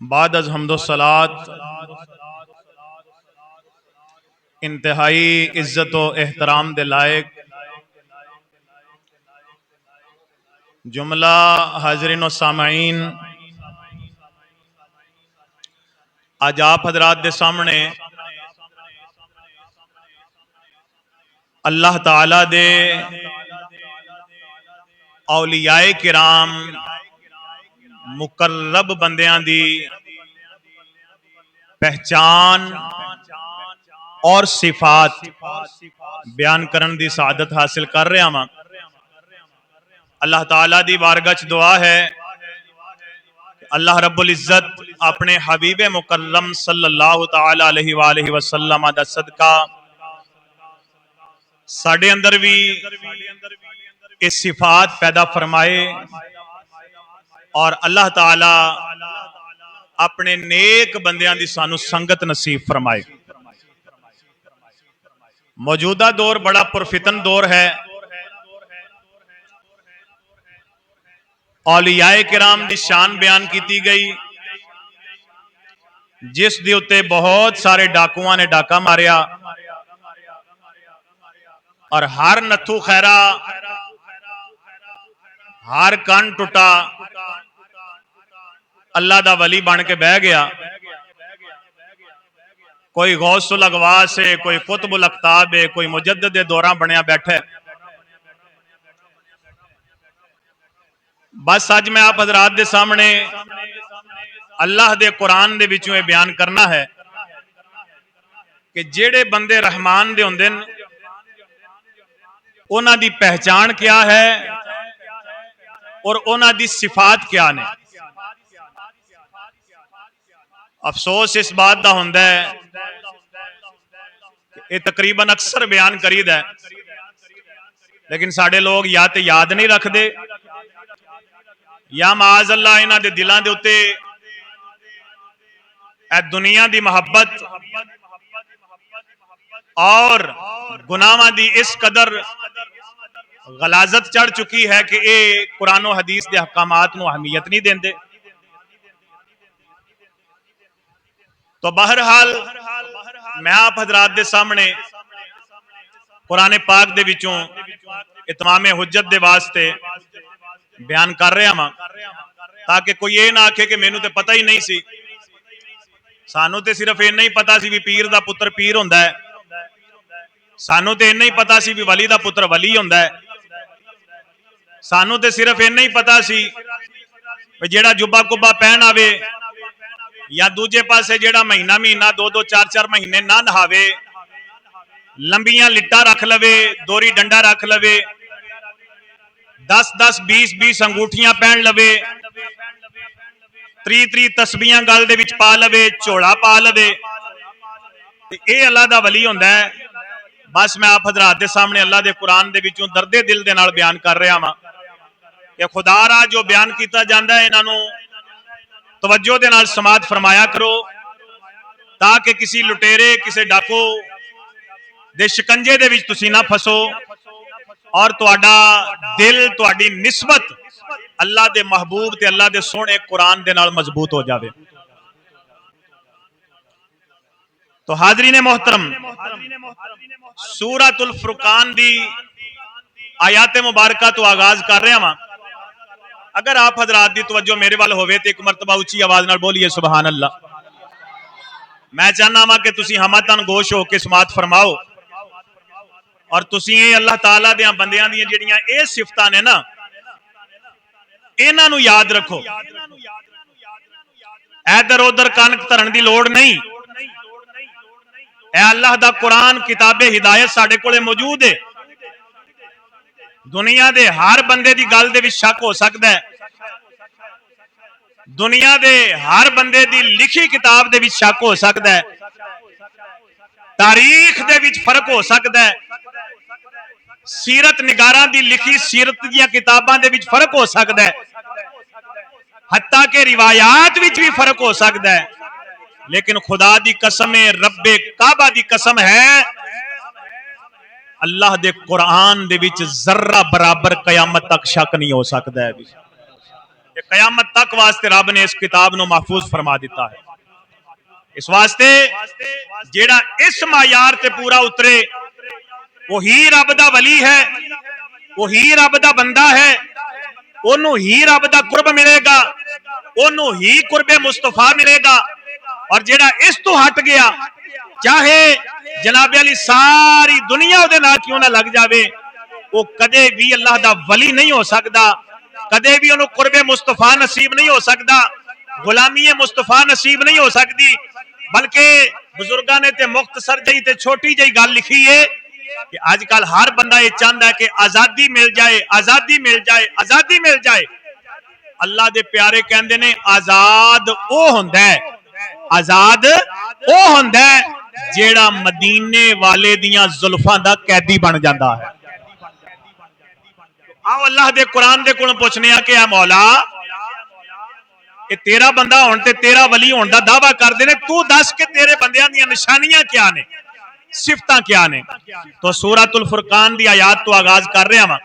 بعد از حمد و صلات انتہائی عزت و احترام دے لائق جملہ حاضرین و سامعین، آج آپ حضرات دے سامنے اللہ تعالی دے اولیاء کرام مقرب بندیاں دی پہچان اور صفات بیان کرن دی سعادت حاصل کر رہا ہاں۔ اللہ تعالیٰ دی بارگاہ وچ دعا ہے کہ اللہ رب العزت اپنے حبیب مکرم صلی اللہ تعالی علیہ وآلہ وسلم دا صدقہ ساڑھے اندر بھی اس صفات پیدا فرمائے اور اللہ تعالیٰ اپنے نیک بندیاں دی سانو سنگت نصیب فرمائے۔ موجودہ دور بڑا پرفتن دور ہے۔ اولیاء کرام دی شان بیان کیتی گئی جس دی اتے بہت سارے ڈاکواں نے ڈاکا ماریا اور ہر نتھو خیرہ ہر کان ٹوٹا اللہ دا ولی بن کے بہ گیا۔ کوئی غوث الاغواث ہے، کوئی قطب الاقطاب ہے، کوئی مجدد دوراں بنیا بیٹھے۔ بس آج میں آپ حضرات دے سامنے اللہ دے قرآن دے وچوں یہ بیان کرنا ہے کہ جیڑے بندے رحمان دے ہوندے انہاں دی پہچان کیا ہے اور انہاں دی صفات کیا نے۔ افسوس اس بات دا ہوندا ہے کہ یہ تقریباً اکثر بیان کرید ہے لیکن ساڑھے لوگ یا تے یاد نہیں رکھ دے یا معاذ اللہ انہاں دے دلاں دے اتے اے دنیا دی محبت اور گناہاں دی اس قدر غلاظت چڑھ چکی ہے کہ اے قرآن و حدیث دے احکامات نو اہمیت نہیں دیندے۔ تو بہرحال میں آپ حضرات دے سامنے قرآن پاک دے وچوں اتمام حجت دے واسطے بیان کر رہا ہاں تاکہ کوئی یہ نہ آکھے کہ مینوں تے پتہ ہی نہیں سی، سانوں تے صرف یہ نہیں پتا سی بھی پیر دا پتر پیر ہوندا ہے، سانوں تے نہیں پتا سی بھی ولی دا پتر ولی ہوندا ہے، سانوں تے صرف یہ نہیں پتا سی کہ جیڑا جبا کبا پہن آوے یا دوجے پاسے جیڑا مہینہ مہینہ دو دو چار چار مہینے نہ نہاوے، لمبیاں لٹا رکھ لوے، دوری ڈنڈا رکھ لوے، 10 20 20 انگوٹھیاں پہن لوے، 3 تسبیحاں گل دے وچ پا لوے، چوڑا پا لوے، اے اللہ دا ولی ہوندا ہے۔ بس میں آپ حضرات دے سامنے اللہ دے قرآن دے وچوں درد دل دے نال بیان کر رہا ہاں کہ خدا را جو بیان کیتا جاندا ہے انہاں نوں توجہ دے نال سماعت فرمایا کرو تاکہ کسی لٹیرے کسی ڈاکو دے شکنجے دے وچ تسی نہ پھسو اور تہاڈا دل تہاڈی نسبت اللہ دے محبوب تے اللہ دے سونے قرآن دے نال مضبوط ہو جاوے۔ تو حاضرین محترم، سورۃ الفرقان دی آیات مبارکہ تو آغاز کر رہا ہاں۔ اگر آپ حضرات دی توجہ میرے وال ہوئے تو ایک مرتبہ اچھی آواز نال بولیے سبحان اللہ۔ میں چاہنا ہاں کہ تسی ہمتن گوش ہو کے سماعت فرماؤ اور تسی اللہ تعالیٰ دیاں بندیاں دیاں جڑیاں اے صفتاں نے نا انہاں نو یاد رکھو، ادھر ادھر کانک ترن دی لوڑ نہیں۔ اے اللہ دا قرآن کتاب ہدایت ساڈے کولے موجود ہے، دنیا دے ہر بندے دی گل دے وچ شک ہو سکدا ہے، دنیا دے ہر بندے دی لکھی کتاب دے وچ شک ہو سکدا ہے، تاریخ دے وچ فرق ہو سکدا ہے، سیرت نگاراں دی لکھی سیرت دیاں کتاباں دے وچ فرق ہو سکدا ہے، حتیٰ کہ روایات وچ بھی فرق ہو سکدا ہے، لیکن خدا دی قسم رب کعبہ دی قسم ہے اللہ دے قرآن دے وچ ذرہ برابر قیامت تک شک نہیں ہو سکدا ہے۔ قیامت تک واسطے رب نے اس کتاب نو محفوظ فرما دیتا ہے. اس واسطے جیڑا اس معیار تے پورا اترے وہی رب دا ولی ہے, وہی رب دا بندہ ہے, انہوں ہی رب دا قرب ملے گا, انہوں ہی قرب مصطفیٰ ملے گا. اور جیڑا اس تو ہٹ گیا چاہے جناب علی ساری دنیا دے نال کیوں نہ لگ جاوے وہ کدے بھی اللہ دا ولی نہیں ہو سکتا, کدے بھی انہوں قرب مصطفیٰ نصیب نہیں ہو سکتا, غلامی مصطفیٰ نصیب نہیں ہو سکتی. بلکہ بزرگاں نے تے مختصر جئی تے چھوٹی جئی گل لکھی ہے کہ آج کل ہر بندہ یہ چاہتا ہے کہ آزادی مل جائے, آزادی مل جائے, آزادی مل جائے. اللہ دے پیارے کہندے نے آزاد او ہوندا ہے, آزاد او ہوندا ہے جیڑا مدینے والے دیاں زلفاں دا قیدی بن جاندا ہے. آؤ اللہ دے قرآن دے کولوں پوچھنے آ کہ اے مولا کہ تیرا بندہ ہون تے تیرا ولی ہون دا دعویٰ کر دے نے, تو دس کے تیرے بندیاں دیاں نشانیاں کیا نے, صفتاں کیا نے. تو سورۃ الفرقان دی آیات تو آغاز کر رہے ہاں.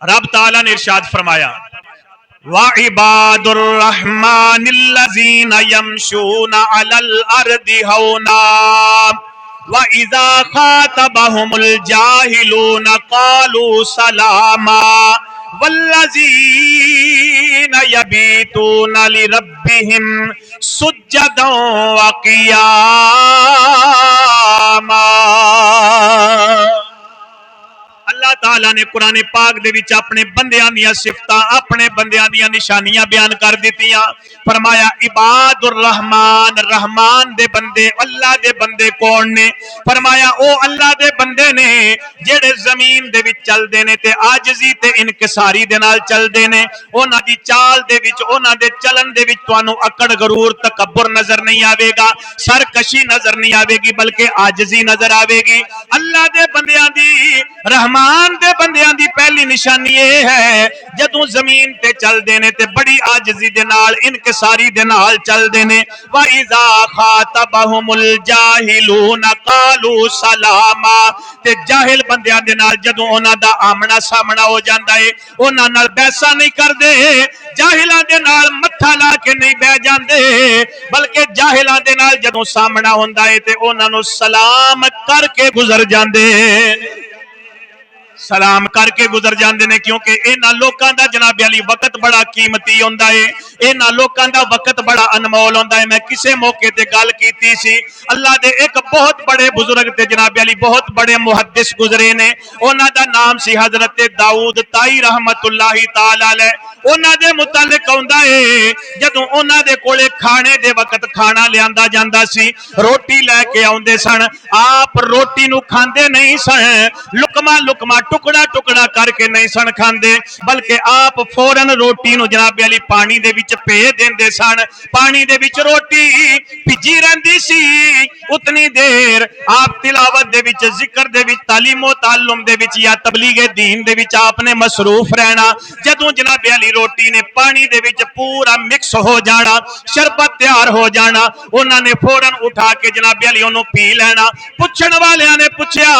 رب تعالیٰ نے ارشاد فرمایا وَعِبَادُ الرَّحْمَنِ الَّذِينَ يَمْشُونَ عَلَى الْأَرْضِ هَوْنًا وَإِذَا خَاطَبَهُمُ الْجَاهِلُونَ قَالُوا سَلَامًا وَالَّذِينَ يَبِيتُونَ لِرَبِّهِمْ سُجَّدًا وَقِيَامًا. اللہ تعالیٰ نے قرآن پاک دے وچ اپنے بندیاں دیاں صفتاں, اپنے بندیاں دیاں نشانیاں بیان کر دتیاں. فرمایا عباد الرحمان, رحمان دے بندے, اللہ دے بندے کون نے؟ فرمایا او اللہ دے بندے نے جڑے زمین دے وچ چل دے نے تے عاجزی تے انکساری دے نال چل دے نے. انہاں دی چال دے وچ, انہاں دے چلن دے وچ تانوں اکڑ غرور تکبر نظر نہیں آوے گا, سرکشی نظر نہیں آوے گی, بلکہ عاجزی نظر آوے گی. اللہ دے بندیاں دی, رحمان دے بندیاں دی پہلی نشانی یہ ہے جدوں زمین تے چل دے نے تے بڑی عاجزی دے نال, انکساری دے نال چل دے نے. وَإِذَا خَاطَبَهُمُ الْجَاهِلُونَ قَالُوا سَلَامًا, تے جاہل بندیاں دے نال جدوں انہاں دا آمنا سامنا ہو جاندا ہے انہاں نال بحثاں نہیں کردے, جاہلاں دے نال متھا لا کے نہیں بہ جاندے, بلکہ جاہلاں دے نال جدوں سامنا ہوندا ہے تے انہاں نوں سلام کر کے گزر جاندے, سلام کر کے گزر جاندے نے. کیونکہ انہاں لوکاں دا جناب علی وقت بڑا قیمتی ہوندا ہے, انہاں لوکاں دا وقت بڑا انمول ہوندا ہے. میں کسے موقع تے گل کیتی سی, اللہ دے ایک بہت بڑے بزرگ تے جناب علی بہت بڑے محدث گزرے نے, انہاں دا نام سی حضرت داؤد تائی رحمت اللہ تعالی علیہ. انہاں دے متعلق ہوندا ہے جدوں انہاں دے کولے کھانے دے وقت کھانا لیاندا جاندا سی, روٹی لے کے آوندے سن, آپ روٹی نو کھاندے نہیں سن, لقمہ لقمہ ٹکڑا ٹکڑا کر کے نہیں سن کھاندے, بلکہ آپ فوراً روٹی نو جناب علی پانی دے وچ پے دیندے سن. پانی دے وچ روٹی بھجی رہندی سی, اتنی دیر آپ تلاوت دے وچ, ذکر دے وچ, تعلیم و تعلم دے وچ یا تبلیغ دین دے وچ آپ نے مصروف رہنا. جدوں جناب علی روٹی نے پانی دے وچ پورا مکس ہو جانا, شربت تیار ہو جانا, انہاں نے فوراً اٹھا کے جناب علی انہوں پی لینا. پوچھن والیاں نے پوچھیا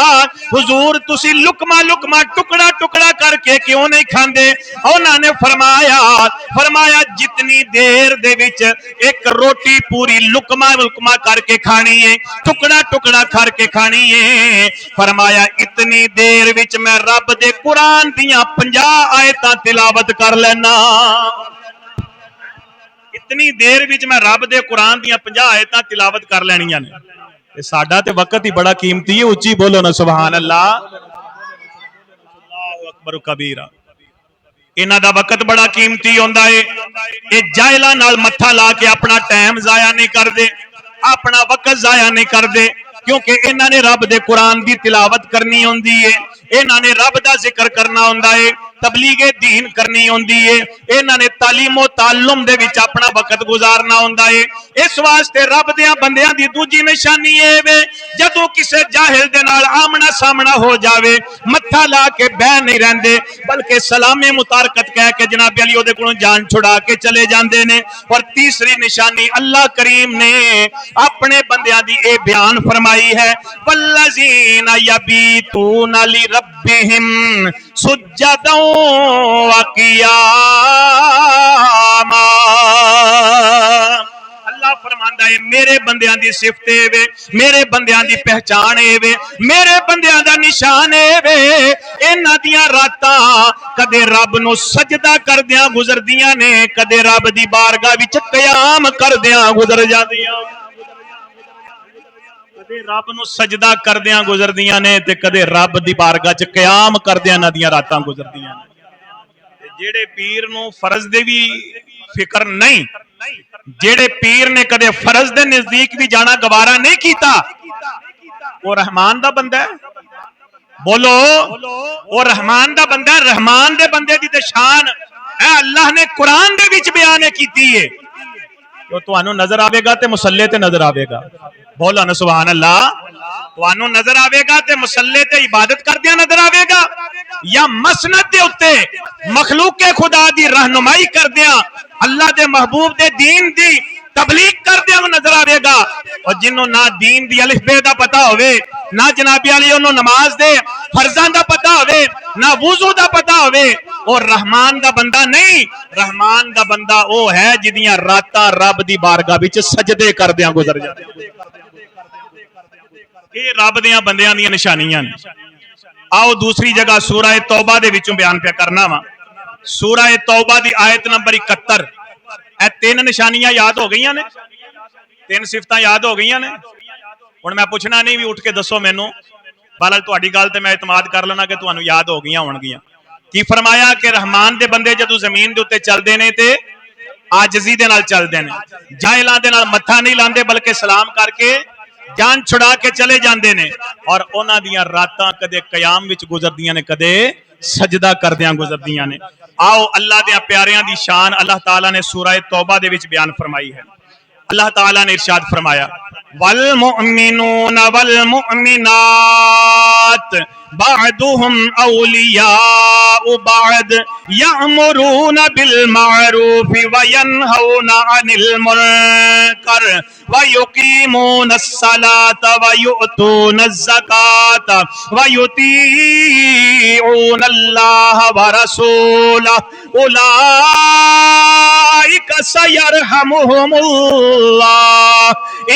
حضور تسی لقمہ لقمہ ٹکڑا ٹکڑا کر کے کیوں نہیں کھاندے؟ انہاں نے فرمایا جتنی دیر دے وچ ایک روٹی پوری لقمہ لقمہ کر کے کھانی ہے, ٹکڑا ٹکڑا کر کے کھانی ہے, فرمایا اتنی دیر وچ میں رب دے قرآن دیاں 50 آیتاں تلاوت کر لینا. اتنی دیر وچ میں رب دے قرآن دیاں 50 آیتاں تلاوت کر لینیاں نے. ساڈا تے وقت ہی بڑا قیمتی ہے, اچھی بولو نا سبحان اللہ, اللہ اکبر کبیرہ. انہاں دا وقت بڑا قیمتی ہوندا ہے, اے جاہلاں نال متھا لا کے اپنا ٹائم ضائع نہیں کردے, اپنا وقت ضائع نہیں کردے, کیونکہ انہاں نے رب دے قرآن دی تلاوت کرنی ہوندی ہے, انہاں نے رب دا ذکر کرنا ہوندا ہے, تبلیغ دین کرنی ہوندی ہے, انہاں نے تعلیم و تعلم دے وچ اپنا وقت گزارنا ہوندا ہے. اس واسطے رب دیاں بندیاں دی دوجی نشانی اے وے جدوں کسے جاہل دے نال آمنا سامنا ہو جاوے متھا لا کے بہ نہیں رہندے, بلکہ سلام متارکت کہہ کے جناب علی او دے کولوں جان چھڑا کے چلے جاندے نے. اور تیسری نشانی اللہ کریم نے اپنے بندیاں دی اے بیان فرمائی ہے والذین یبیتون لربہم ربهم سجدا وقياما. اللہ فرماندا ہے میرے بندیاں دی صفت اے وے، میرے بندیاں دی پہچان اے وے، میرے بندیاں دا نشان اے وے، انہاں دیاں راتاں کدے رب نو سجدہ کردیاں گزردیاں نے، کدے رب دی بارگاہ وچ قیام کردیاں گزر جاندیاں. کدے رب نو سجدہ کردیاں گزردیاں نے تے کدے رب دی بارگاہ چ قیام کردیاں انہاں دیاں راتاں گزردیاں نے. جیڑے پیر نو فرض دے بھی فکر نہیں، جیڑے پیر نے کدے فرض دے نزدیک بھی جانا گوارا نہیں کیتا، وہ رحمان دا بندہ ہے. بولو وہ رحمان دا بندہ ہے. رحمان دے بندے دی تے شان اے اللہ نے قرآن دے وچ بیان کیتی ہے. تو تانوں نظر آوے گا تے مصلی تے نظر آوے گا. بولو نا سبحان اللہ. تانوں نظر آوے گا تے مصلی تے عبادت کردیاں نظر آوے گا، یا مسند دے اوتے مخلوق خدا دی رہنمائی کردیاں اللہ دے محبوب دے دین دی تبلیغ کردیاں نظر آوے گا. اور جنوں نہ دین دی الف بے دا پتہ ہوئے، نہ جناب علی انہوں نماز دے فرضاں دا پتہ ہوئے، نہ وضو دا پتہ ہوئے، اور رحمان دا بندہ نہیں. رحمان دا بندہ او ہے جدیاں راتاں رب دی بارگاہ وچ سجدے کردیاں گزر جاندے. یہ رب دیاں بندیاں دیاں نشانیاں نے. آؤ دوسری جگہ سورہ توبہ دے وچوں بیان پہ کرنا وا. سورہ توبہ دی آیت نمبر 71. اے تین نشانیاں یاد ہو گئیاں نے، تین صفتاں یاد ہو گئیاں نے. ہن میں پوچھنا نہیں بھی اٹھ کے دسو مینوں، بہرحال تہاڈی گل تے میں اعتماد کر لینا کہ تانوں یاد ہو گئیاں ہون گیاں. کی فرمایا کہ رحمان دے بندے جدوں زمین دے اوتے چلدے نے تے عاجزی دے نال چلدے نے، جاہلاں دے نال متھا نہیں لاندے بلکہ سلام کر کے جان چھڑا کے چلے جاندے نے. اور انہاں دیاں راتاں کدے قیام وچ گزردیاں نے، کدے سجدہ کردیاں گزردیاں نے. آؤ اللہ دے پیاریاں دی شان اللہ تعالیٰ نے سورہ توبہ دے وچ بیان فرمائی ہے. اللہ تعالیٰ نے ارشاد فرمایا والمؤمنون والمؤمنات بعضهم اولیاء بعض یأمرون بالمعروف وینہون عن المنکر ویقیمون الصلاة ویؤتون الزکاة ویطیعون اللہ ورسولہ اولئک سیرحمهم اللہ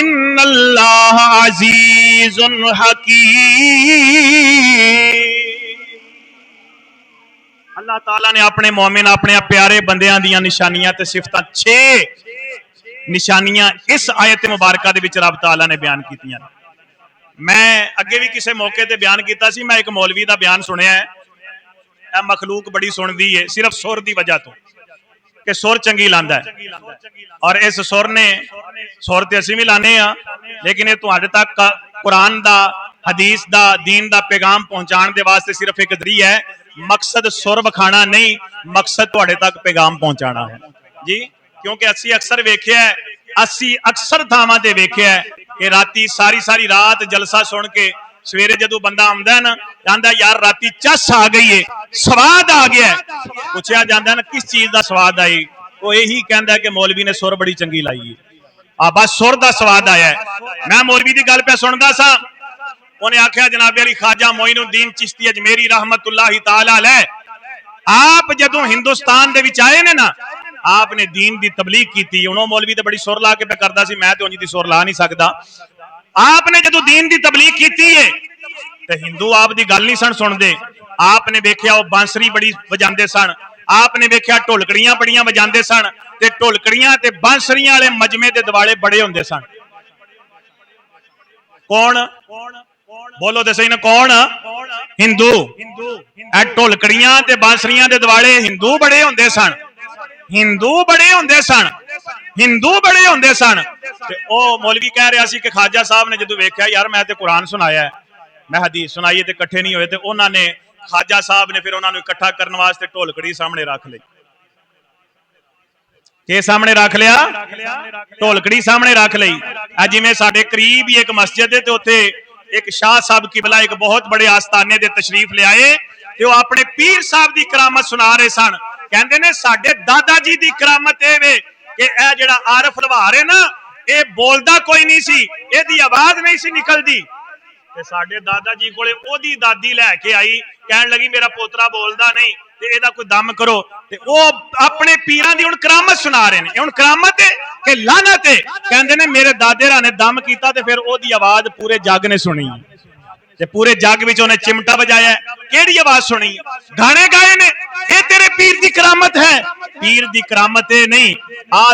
ان اللہ عزیز حکیم. اللہ تعالیٰ نے اپنے مومن اپنے پیارے بندیاں دیاں نشانیاں تے صفتاں 6 نشانیاں اس آیت مبارکہ دے وچ رب تعالیٰ نے بیان کیتیاں. میں اگے بھی کسے موقع تے بیان کیتا سی، میں ایک مولوی دا بیان سنیا ہے. اے مخلوق بڑی سندی ہے صرف سر دی وجہ تو کہ سر چنگی لاندا ہے، اور اس سر نے سر تے اسی بھی لانے ہاں، لیکن یہ تہاڈے تک قرآن دا حدیث دا دین دا پیغام پہنچان دے واسطے صرف ایک ذریعہ ہے. مقصد سر وکھانا نہیں، مقصد تہاڈے تک پیغام پہنچانا ہے جی. کیونکہ اسی اکثر ویکھیا ہے، اسی اکثر تھاواں تے ویکھیا ہے کہ راتی ساری رات جلسہ سن کے سویرے جدو بندہ آمدا ہے نا کہندا یار راتی چس آ گئی ہے، سواد آ گیا ہے. پوچھا جاندا ہے نا کس چیز دا سواد آئی؟ وہ یہی کہندا ہے کہ مولوی نے سر بڑی چنگی لائی ہے. بس سر دا سواد آیا ہے. میں مولوی دی گل پہ سندا سا، انہیں آخیا جناب علی خواجہ معین الدین چشتی اجمیری رحمت اللہ تعالی علیہ، آپ جدو ہندوستان دے وچ آئے نے نا آپ نے دین دی تبلیغ کیتی. انہوں مولوی تے بڑی سر لا کے پہ کردا سی، میں تے انج دی سر لا نہیں سکدا. آپ نے جدو دین دی تبلیغ کیتی ہے تے ہندو آپ دی گل نہیں سن دے. آپ نے ویکھیا وہ بانسری بڑی وجاندے سن، آپ نے ویکھیا ڈھولکڑیاں بڑیاں وجاندے سن تے ڈھولکڑیاں تے بانسریاں والے مجمے دے دوالے بڑے ہوندے سن. کون؟ بولو تے صحیح نا کون؟ ہندو. اے ڈھولکڑیاں تے بانسریاں دے دوالے ہندو بڑے ہوندے سن، ہندو بڑے ہوندے سن، ہندو بڑے ہوندے سن. تے او مولوی کہہ رہا سی کہ خواجہ صاحب نے جدو ویکھیا یار میں تے قرآن سنایا ہے، میں حدیث سنائی تے کٹھے نہیں ہوئے، تے انہاں نے خواجہ صاحب نے پھر انہاں نوں اکٹھا کرنے واسطے ڈھولکڑی سامنے رکھ لئی. کہ سامنے رکھ لیا؟ ڈھولکڑی سامنے رکھ لئی. جی میں ساڈے قریب ہی ایک مسجد ہے تے اوتھے ایک شاہ صاحب قبلہ ایک بہت بڑے آستانے دے تشریف لے آئے تے وہ اپنے پیر صاحب دی کرامت سنا رہے سن. کہندے نے ساڈے دادا جی دی کرامت اے وے کہ اے جڑا عارف لوہار ہے نا اے بولدا کوئی نہیں سی، اے دی آواز نہیں سی نکلدی، ਤੇ ਸਾਡੇ ਦਾਦਾ ਜੀ ਕੋਲੇ ਉਹਦੀ ਦਾਦੀ ਲੈ ਕੇ ਆਈ, ਕਹਿਣ ਲੱਗੀ ਮੇਰਾ ਪੋਤਰਾ ਬੋਲਦਾ ਨਹੀਂ ਤੇ ਇਹਦਾ ਕੋਈ ਦਮ ਕਰੋ। ਤੇ ਉਹ ਆਪਣੇ ਪੀਰਾਂ ਦੀ ਹੁਣ ਕਰਾਮਤ ਸੁਣਾ ਰਹੇ ਨੇ। ਇਹ ਹੁਣ ਕਰਾਮਤ ਹੈ ਕਿ ਲਾਨਤ ਹੈ? ਕਹਿੰਦੇ ਨੇ ਮੇਰੇ ਦਾਦੇ ਰਾਂ ਨੇ ਦਮ ਕੀਤਾ ਤੇ ਫਿਰ ਉਹਦੀ ਆਵਾਜ਼ ਪੂਰੇ ਜੱਗ ਨੇ ਸੁਣੀ ਤੇ ਪੂਰੇ ਜੱਗ ਵਿੱਚ ਉਹਨੇ ਚਿਮਟਾ ਵਜਾਇਆ। ਕਿਹੜੀ ਆਵਾਜ਼ ਸੁਣੀ? ਗਾਣੇ ਗਾਏ ਨੇ। ਇਹ ਤੇਰੇ ਪੀਰ ਦੀ ਕਰਾਮਤ ਹੈ? ਪੀਰ ਦੀ ਕਰਾਮਤ ਇਹ ਨਹੀਂ। ਆ